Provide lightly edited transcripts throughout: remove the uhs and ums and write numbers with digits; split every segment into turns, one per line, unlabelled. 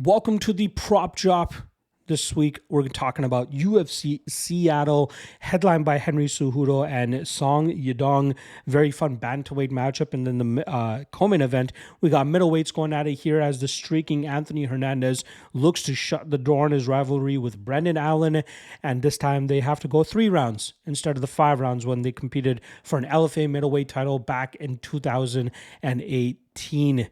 Welcome to the prop drop. This week, we're talking about UFC Seattle, headlined by Henry Cejudo and Song Yadong. Very fun bantamweight matchup. And then the co-main event, we got middleweights going at it here as the streaking Anthony Hernandez looks to shut the door on his rivalry with Brendan Allen. And this time, they have to go 3 rounds instead of the 5 rounds when they competed for an LFA middleweight title back in 2018.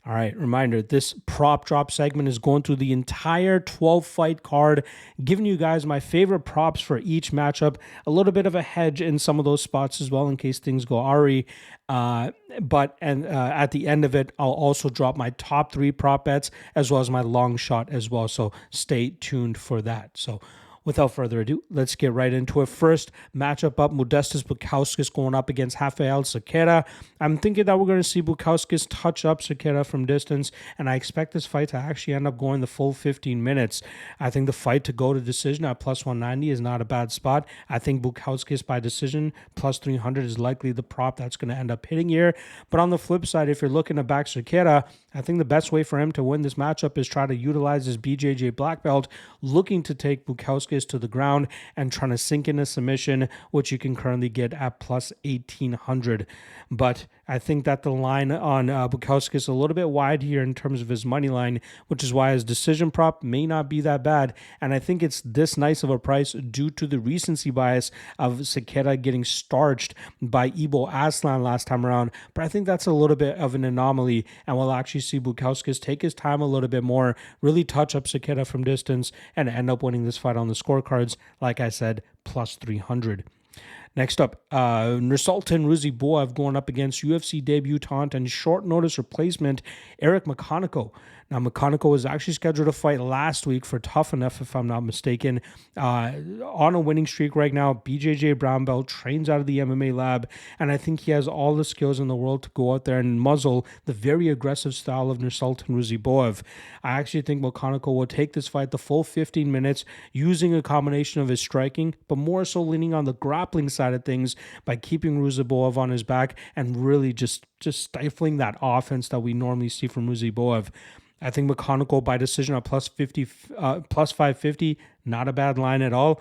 All right, reminder, this prop drop segment is going through the entire 12-fight card, giving you guys my favorite props for each matchup, a little bit of a hedge in some of those spots as well in case things go awry. At the end of it, I'll also drop my top 3 prop bets as well as my long shot as well, so stay tuned for that. So without further ado, let's get right into it. First matchup up, Modestas Bukauskas going up against Rafael Cerqueira. I'm thinking that we're going to see Bukauskas touch up Cerqueira from distance, and I expect this fight to actually end up going the full 15 minutes. I think the fight to go to decision at plus 190 is not a bad spot. I think Bukauskas by decision plus 300 is likely the prop that's going to end up hitting here. But on the flip side, if you're looking to back Cerqueira, I think the best way for him to win this matchup is try to utilize his BJJ black belt, looking to take Bukauskas to the ground and trying to sink in a submission, which you can currently get at plus 1800. But I think that the line on Bukauskas is a little bit wide here in terms of his money line, which is why his decision prop may not be that bad. And I think it's this nice of a price due to the recency bias of Cerqueira getting starched by Aslan last time around. But I think that's a little bit of an anomaly, and we'll actually see Bukauskas take his time a little bit more, really touch up Cerqueira from distance, and end up winning this fight on the scorecards, like I said, plus 300. Next up, Nursultan Ruziboev going up against UFC debutant and short notice replacement McConico. Now, McConico was actually scheduled to fight last week for Tough Enough, if I'm not mistaken. On a winning streak right now, BJJ brown belt, trains out of the MMA lab, and I think he has all the skills in the world to go out there and muzzle the very aggressive style of Nursultan Ruziboev. I actually think McConico will take this fight the full 15 minutes using a combination of his striking, but more so leaning on the grappling side of things by keeping Ruziboev on his back and really just stifling that offense that we normally see from Ruziboev. I think McConico by decision at plus 550, not a bad line at all.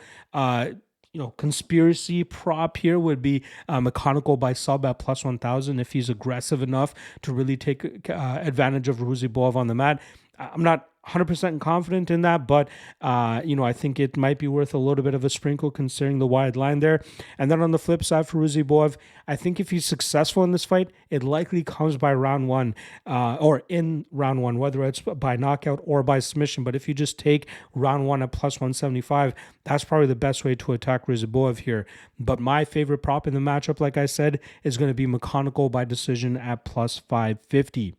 Conspiracy prop here would be McConico by sub at plus 1,000 if he's aggressive enough to really take advantage of Ruziboev on the mat. I'm not 100% confident in that, but I think it might be worth a little bit of a sprinkle considering the wide line there. And then on the flip side for Ruziboev, I think if he's successful in this fight, it likely comes by round 1 or in round 1, whether it's by knockout or by submission. But if you just take round 1 at plus 175, that's probably the best way to attack Ruziboev here. But my favorite prop in the matchup, like I said, is going to be McConico by decision at plus 550.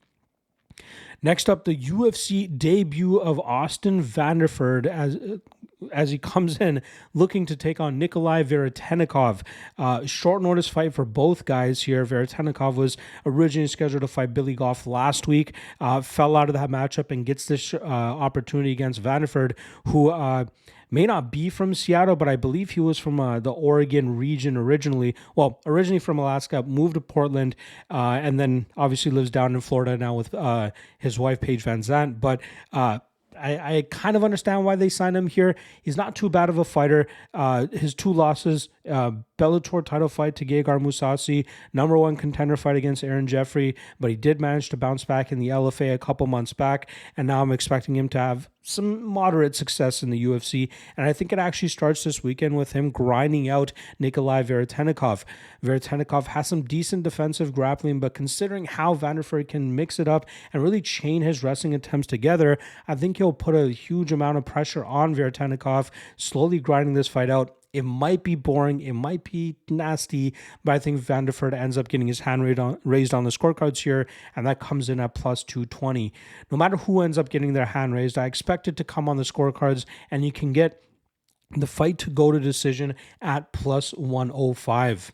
Next up, the UFC debut of Austin Vanderford as he comes in looking to take on Nikolai Veretennikov. Short notice fight for both guys here. Veretennikov was originally scheduled to fight Billy Goff last week, fell out of that matchup and gets this opportunity against Vanderford, who may not be from Seattle, but I believe he was from the Oregon region originally. Well, originally from Alaska, moved to Portland, and then obviously lives down in Florida now with his wife, Paige Van Zandt. But I kind of understand why they signed him here. He's not too bad of a fighter. His 2 losses, Bellator title fight to Gegard Mousasi, number 1 contender fight against Aaron Jeffrey, but he did manage to bounce back in the LFA a couple months back, and now I'm expecting him to have some moderate success in the UFC, and I think it actually starts this weekend with him grinding out Nikolai Veretennikov. Veretennikov has some decent defensive grappling, but considering how Vanderford can mix it up and really chain his wrestling attempts together, I think he'll put a huge amount of pressure on Veretennikov, slowly grinding this fight out. It might be boring, it might be nasty, but I think Vanderford ends up getting his hand raised on the scorecards here, and that comes in at plus 220. No matter who ends up getting their hand raised, I expect it to come on the scorecards, and you can get the fight to go to decision at plus 105.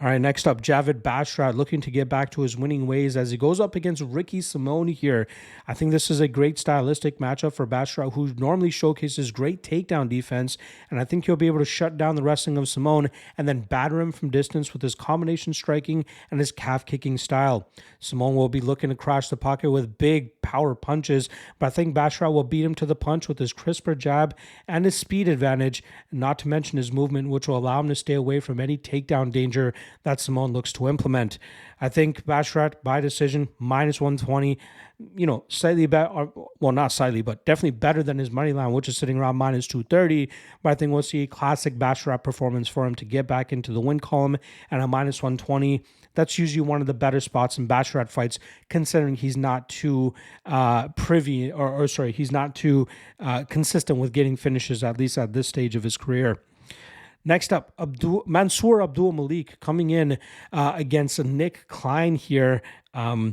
All right, next up, Javid Basharat looking to get back to his winning ways as he goes up against Ricky Simone here. I think this is a great stylistic matchup for Basharat, who normally showcases great takedown defense, and I think he'll be able to shut down the wrestling of Simone and then batter him from distance with his combination striking and his calf-kicking style. Simone will be looking to crash the pocket with big power punches, but I think Basharat will beat him to the punch with his crisper jab and his speed advantage, not to mention his movement, which will allow him to stay away from any takedown danger that Simone looks to implement. I think Basharat by decision, minus 120, slightly better, well, not slightly, but definitely better than his money line, which is sitting around minus 230. But I think we'll see a classic Basharat performance for him to get back into the win column, and a minus 120. That's usually one of the better spots in Basharat fights, considering he's not too he's not too consistent with getting finishes, at least at this stage of his career. Next up, Mansour Abdul-Malik coming in against Nick Klein here. I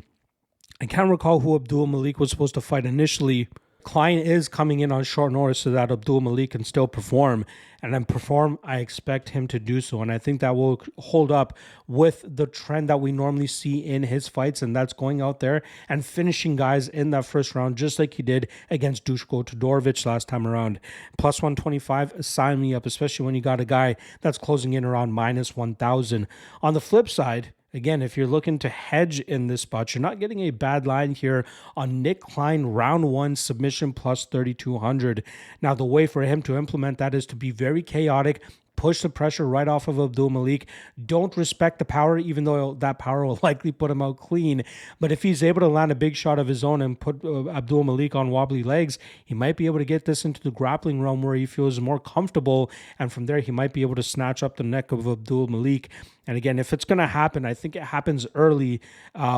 can't recall who Abdul-Malik was supposed to fight initially. Klein is coming in on short notice so that Abdul-Malik can still perform. And then perform, I expect him to do so. And I think that will hold up with the trend that we normally see in his fights. And that's going out there and finishing guys in that first round, just like he did against Dushko Todorovic last time around. Plus 125, sign me up, especially when you got a guy that's closing in around minus 1,000. On the flip side, again, if you're looking to hedge in this spot, you're not getting a bad line here on Nick Klein, round 1 submission plus 3,200. Now, the way for him to implement that is to be very chaotic, push the pressure right off of Abdul-Malik. Don't respect the power, even though that power will likely put him out clean. But if he's able to land a big shot of his own and put Abdul-Malik on wobbly legs, he might be able to get this into the grappling realm where he feels more comfortable. And from there, he might be able to snatch up the neck of Abdul-Malik. And again, if it's going to happen, I think it happens early,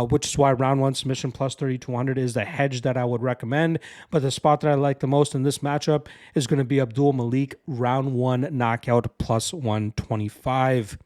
which is why round 1 submission plus 3,200 is the hedge that I would recommend. But the spot that I like the most in this matchup is going to be Abdul-Malik, round 1 knockout plus 125.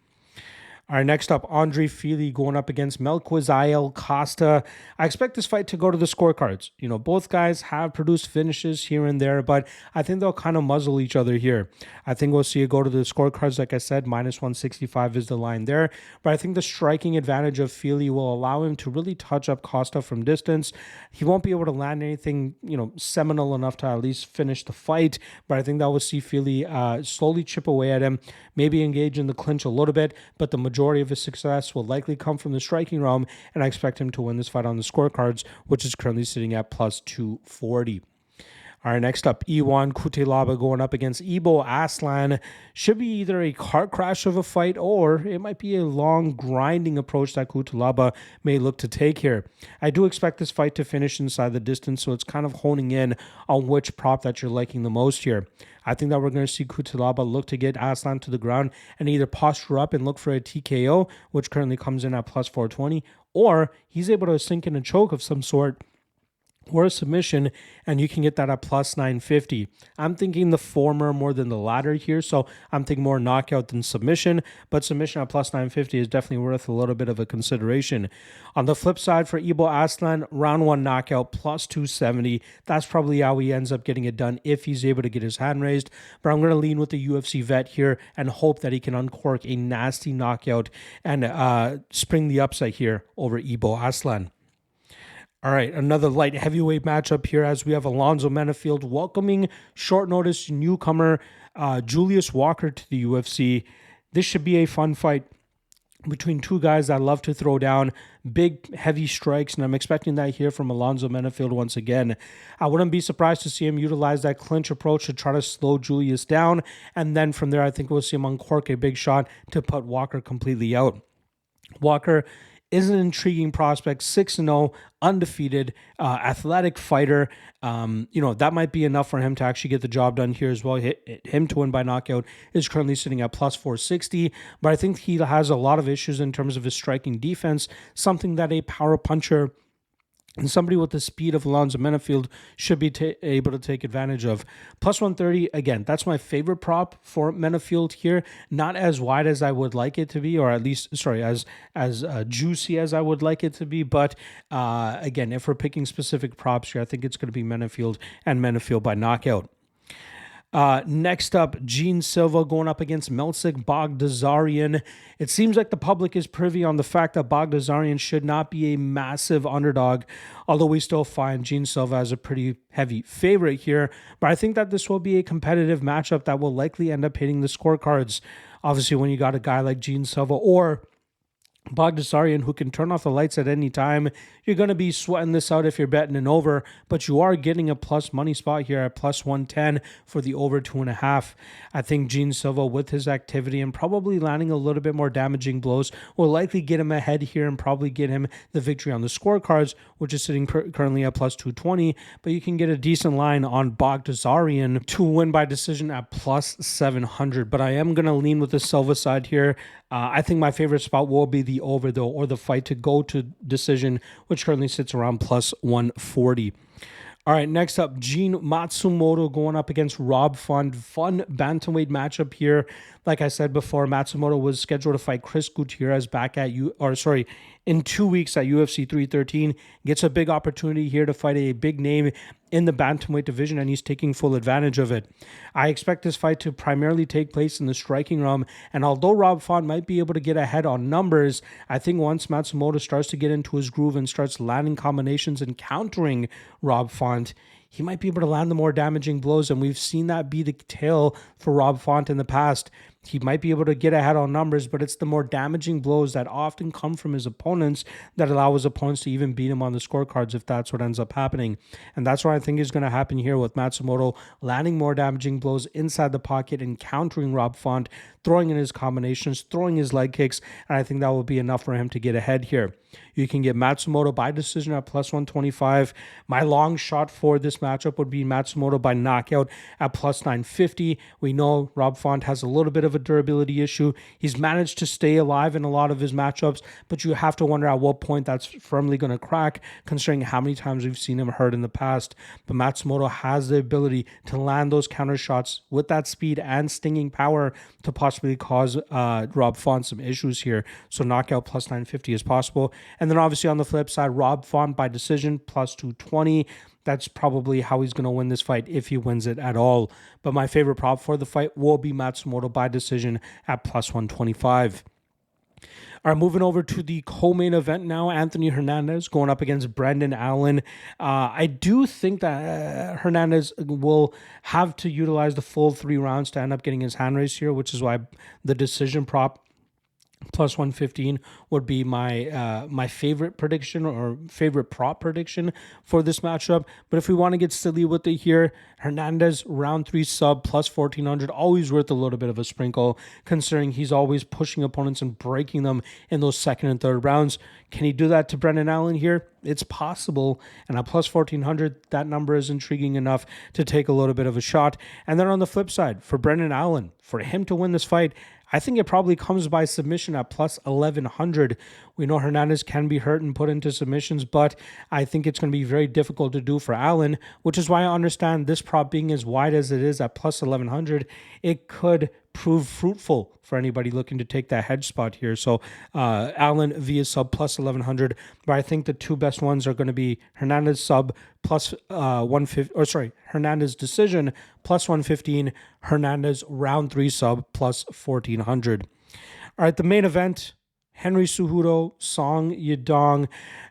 All right, next up, Andre Fili going up against Melquizael Costa. I expect this fight to go to the scorecards. Both guys have produced finishes here and there, but I think they'll kind of muzzle each other here. I think we'll see it go to the scorecards. Like I said, minus 165 is the line there. But I think the striking advantage of Fili will allow him to really touch up Costa from distance. He won't be able to land anything, seminal enough to at least finish the fight. But I think that will see Fili slowly chip away at him, maybe engage in the clinch a little bit, but the majority of his success will likely come from the striking realm, and I expect him to win this fight on the scorecards, which is currently sitting at plus 240. All right, next up, Iwan Cutelaba going up against Ibo Aslan. Should be either a car crash of a fight or it might be a long, grinding approach that Cutelaba may look to take here. I do expect this fight to finish inside the distance, so it's kind of honing in on which prop that you're liking the most here. I think that we're going to see Cutelaba look to get Aslan to the ground and either posture up and look for a TKO, which currently comes in at plus 420, or he's able to sink in a choke of some sort or a submission, and you can get that at plus 950. I'm thinking the former more than the latter here, so I'm thinking more knockout than submission, but submission at plus 950 is definitely worth a little bit of a consideration. On the flip side for Ibo Aslan, round 1 knockout plus 270. That's probably how he ends up getting it done if he's able to get his hand raised, but I'm going to lean with the UFC vet here and hope that he can uncork a nasty knockout and spring the upset here over Ibo Aslan. All right, another light heavyweight matchup here as we have Alonzo Menifield welcoming short notice newcomer Julius Walker to the UFC. This should be a fun fight between two guys that love to throw down big, heavy strikes, and I'm expecting that here from Alonzo Menifield once again. I wouldn't be surprised to see him utilize that clinch approach to try to slow Julius down, and then from there, I think we'll see him uncork a big shot to put Walker completely out. Walker is an intriguing prospect, 6-0, undefeated, athletic fighter. That might be enough for him to actually get the job done here as well. Him to win by knockout is currently sitting at plus 460, but I think he has a lot of issues in terms of his striking defense, something that a power puncher and somebody with the speed of Alonzo Menifield should be able to take advantage of. Plus 130, again, that's my favorite prop for Menifield here. Not as wide as I would like it to be, or at least, as juicy as I would like it to be. But again, if we're picking specific props here, I think it's going to be Menifield and Menifield by knockout. Next up, Gene Silva going up against Melsik Baghdasaryan. It seems like the public is privy on the fact that Baghdasaryan should not be a massive underdog, although we still find Gene Silva as a pretty heavy favorite here. But I think that this will be a competitive matchup that will likely end up hitting the scorecards. Obviously, when you got a guy like Gene Silva or Baghdasaryan, who can turn off the lights at any time, you're going to be sweating this out if you're betting an over, but you are getting a plus money spot here at plus 110 for the over 2.5. I think Gene Silva, with his activity and probably landing a little bit more damaging blows, will likely get him ahead here and probably get him the victory on the scorecards, which is sitting currently at plus 220, but you can get a decent line on Baghdasaryan to win by decision at plus 700, but I am going to lean with the Silva side here. I think my favorite spot will be the over, though, or the fight to go to decision, which currently sits around plus 140. All right, next up, Gene Matsumoto going up against Rob Font. Fun bantamweight matchup here. Like I said before, Matsumoto was scheduled to fight Chris Gutierrez in 2 weeks at UFC 313. Gets a big opportunity here to fight a big name in the bantamweight division, and he's taking full advantage of it. I expect this fight to primarily take place in the striking realm, and although Rob Font might be able to get ahead on numbers, I think once Matsumoto starts to get into his groove and starts landing combinations and countering Rob Font, he might be able to land the more damaging blows, and we've seen that be the tale for Rob Font in the past. He might be able to get ahead on numbers, but it's the more damaging blows that often come from his opponents that allow his opponents to even beat him on the scorecards if that's what ends up happening. And that's what I think is going to happen here with Matsumoto landing more damaging blows inside the pocket and countering Rob Font, throwing in his combinations, throwing his leg kicks, and I think that will be enough for him to get ahead here. You can get Matsumoto by decision at plus 125. My long shot for this matchup would be Matsumoto by knockout at plus 950. We know Rob Font has a little bit of a durability issue. He's managed to stay alive in a lot of his matchups, but you have to wonder at what point that's firmly going to crack, considering how many times we've seen him hurt in the past. But Matsumoto has the ability to land those counter shots with that speed and stinging power to possibly cause Rob Font some issues here. So knockout plus 950 is possible. And then obviously on the flip side, Rob Font by decision plus 220. That's probably how he's going to win this fight if he wins it at all. But my favorite prop for the fight will be Matsumoto by decision at plus 125. All right, moving over to the co-main event now. Anthony Hernandez going up against Brendan Allen. I do think that Hernandez will have to utilize the full 3 rounds to end up getting his hand raised here, which is why the decision prop plus 115 would be my favorite prediction or favorite prop prediction for this matchup. But if we want to get silly with it here, Hernandez round 3 sub plus 1400, always worth a little bit of a sprinkle, considering he's always pushing opponents and breaking them in those second and third rounds. Can he do that to Brendan Allen here? It's possible, and at plus 1400, that number is intriguing enough to take a little bit of a shot. And then on the flip side, for Brendan Allen, for him to win this fight, I think it probably comes by submission at plus 1100. We know Hernandez can be hurt and put into submissions, but I think it's going to be very difficult to do for Allen, which is why I understand this prop being as wide as it is at plus 1100. It could prove fruitful for anybody looking to take that hedge spot here. So Allen via sub plus 1100, but I think the two best ones are going to be Hernandez sub plus 150, Hernandez decision plus 115, Hernandez round 3 sub plus 1400. All right, the main event, Henry Cejudo, Song Yadong.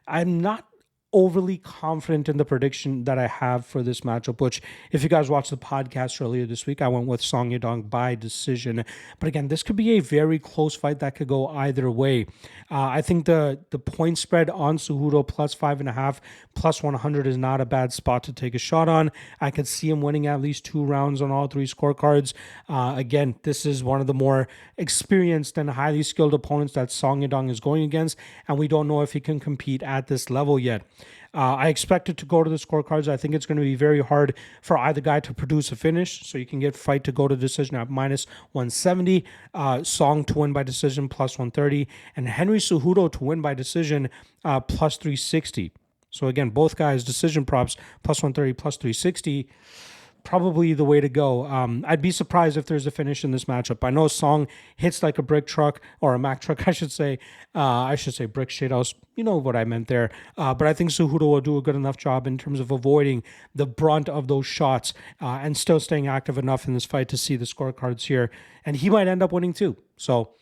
I'm not overly confident in the prediction that I have for this matchup, which if you guys watched the podcast earlier this week, I went with Song Yadong by decision. But again, this could be a very close fight that could go either way. I think the point spread on Cejudo plus 5.5, plus 100 is not a bad spot to take a shot on. I could see him winning at least 2 rounds on all 3 scorecards. Again, this is one of the more experienced and highly skilled opponents that Song Yadong is going against, and we don't know if he can compete at this level yet. I expect it to go to the scorecards. I think it's going to be very hard for either guy to produce a finish. So you can get fight to go to decision at minus 170, Song to win by decision plus 130, and Henry Cejudo to win by decision plus 360. So again, both guys decision props plus 130, plus 360. probably the way to go. I'd be surprised if there's a finish in this matchup. I know Song hits like a brick truck, or a Mack truck, I should say. Brick shit house. You know what I meant there. But I think Cejudo will do a good enough job in terms of avoiding the brunt of those shots and still staying active enough in this fight to see the scorecards here. And he might end up winning too. So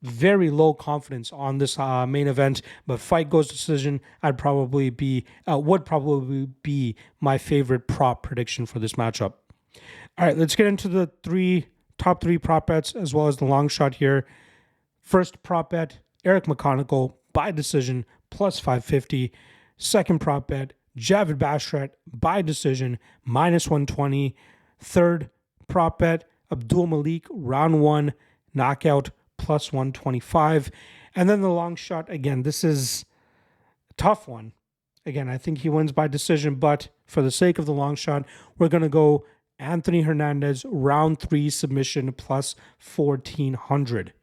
very low confidence on this main event, but fight goes decision. Would probably be my favorite prop prediction for this matchup. All right, let's get into the top three prop bets as well as the long shot here. First prop bet, Eric McConico by decision plus 550. Second prop bet, Javid Basharat by decision minus 120. Third prop bet, Abdul-Malik round 1 knockout plus 125. And then the long shot, again, this is a tough one. Again, I think he wins by decision, but for the sake of the long shot, we're going to go Anthony Hernandez round 3 submission plus 1400.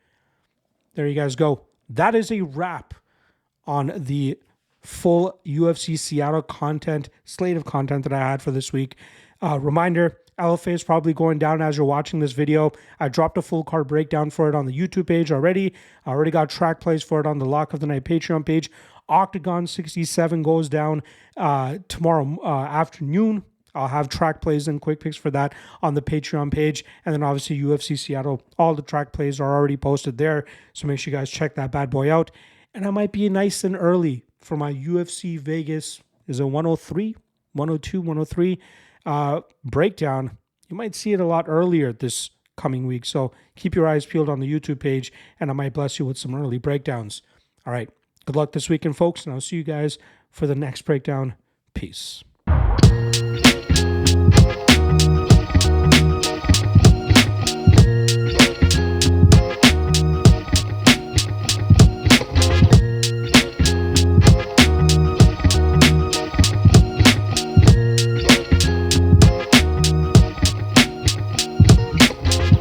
There you guys go. That is a wrap on the full UFC Seattle slate of content that I had for this week. Reminder, LFA is probably going down as you're watching this video. I dropped a full card breakdown for it on the YouTube page already. I already got track plays for it on the Lock of the Night Patreon page. Octagon 67 goes down tomorrow afternoon. I'll have track plays and quick picks for that on the Patreon page. And then obviously UFC Seattle, all the track plays are already posted there. So make sure you guys check that bad boy out. And I might be nice and early for my UFC Vegas, is it 103, 102, 103 breakdown. You might see it a lot earlier this coming week. So keep your eyes peeled on the YouTube page, and I might bless you with some early breakdowns. All right. Good luck this weekend, folks, and I'll see you guys for the next breakdown. Peace.